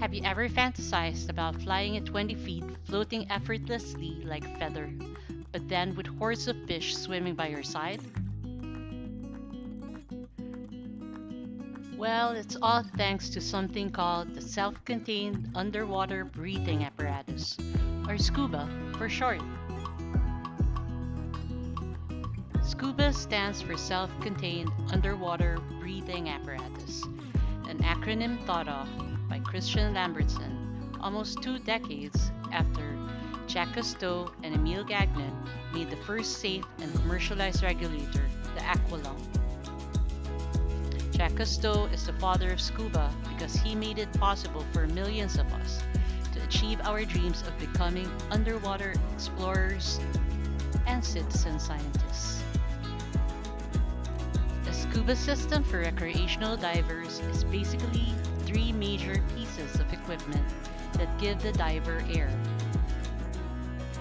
Have you ever fantasized about flying at 20 feet, floating effortlessly like a feather, but then with hordes of fish swimming by your side? Well, it's all thanks to something called the self-contained underwater breathing apparatus, or SCUBA for short. SCUBA stands for Self-Contained Underwater Breathing Apparatus, an acronym thought of by Christian Lambertsen almost 2 decades after Jacques Cousteau and Emile Gagnan made the first safe and commercialized regulator, the aqua. Jacques Cousteau is the father of scuba because he made it possible for millions of us to achieve our dreams of becoming underwater explorers and citizen scientists. A scuba system for recreational divers is basically 3 major pieces of equipment that give the diver air.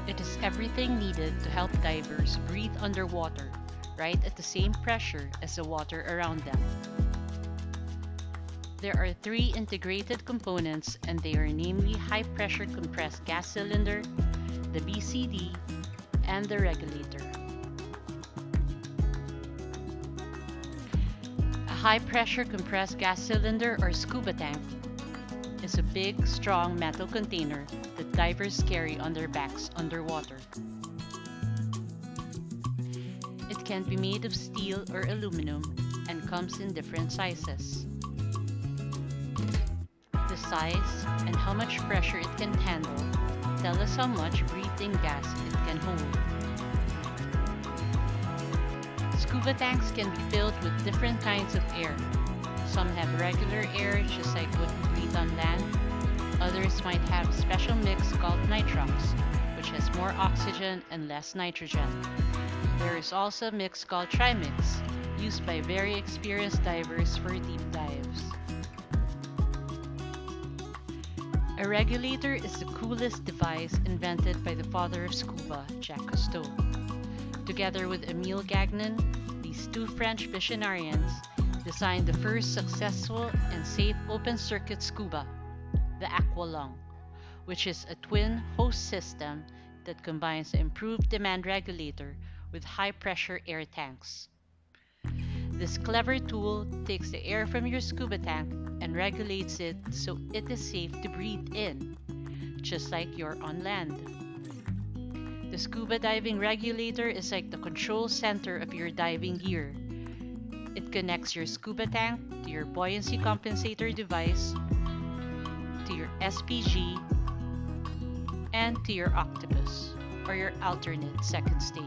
It is everything needed to help divers breathe underwater, right at the same pressure as the water around them. There are 3 integrated components, and they are namely high-pressure compressed gas cylinder, the BCD, and the regulator. A high-pressure compressed gas cylinder, or scuba tank, is a big, strong metal container that divers carry on their backs underwater. It can be made of steel or aluminum and comes in different sizes. The size and how much pressure it can handle tell us how much breathing gas it can hold. Scuba tanks can be filled with different kinds of air. Some have regular air, just like what we breathe on land. Others might have a special mix called nitrox, which has more oxygen and less nitrogen. There is also a mix called trimix, used by very experienced divers for deep dives. A regulator is the coolest device invented by the father of scuba, Jacques Cousteau. Together with Emile Gagnan, these 2 French visionarians designed the first successful and safe open-circuit scuba, the aqua, which is a twin host system that combines the improved demand regulator with high-pressure air tanks. This clever tool takes the air from your scuba tank and regulates it so it is safe to breathe in, just like you're on land. The scuba diving regulator is like the control center of your diving gear. It connects your scuba tank to your buoyancy compensator device, to your SPG, and to your octopus, or your alternate second stage.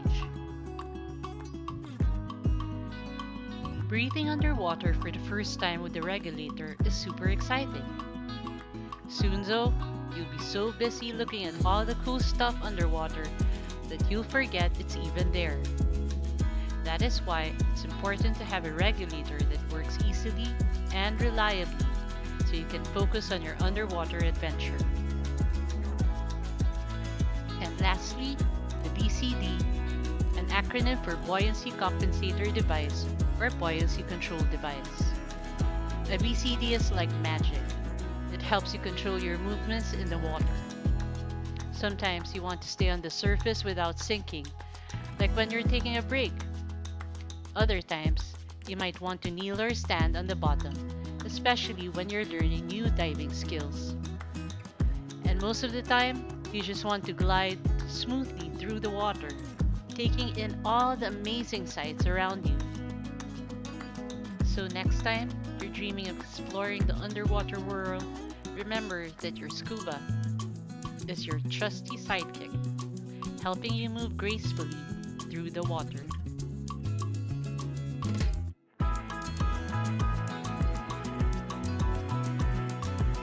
Breathing underwater for the first time with the regulator is super exciting. Soon though, you'll be so busy looking at all the cool stuff underwater that you'll forget it's even there. That is why it's important to have a regulator that works easily and reliably so you can focus on your underwater adventure. And lastly, the BCD, an acronym for Buoyancy Compensator Device or Buoyancy Control Device. A BCD is like magic. It helps you control your movements in the water. Sometimes you want to stay on the surface without sinking, like when you're taking a break. Other times, you might want to kneel or stand on the bottom, especially when you're learning new diving skills. And most of the time, you just want to glide smoothly through the water, taking in all the amazing sights around you. So next time you're dreaming of exploring the underwater world, remember that your scuba is your trusty sidekick, helping you move gracefully through the water.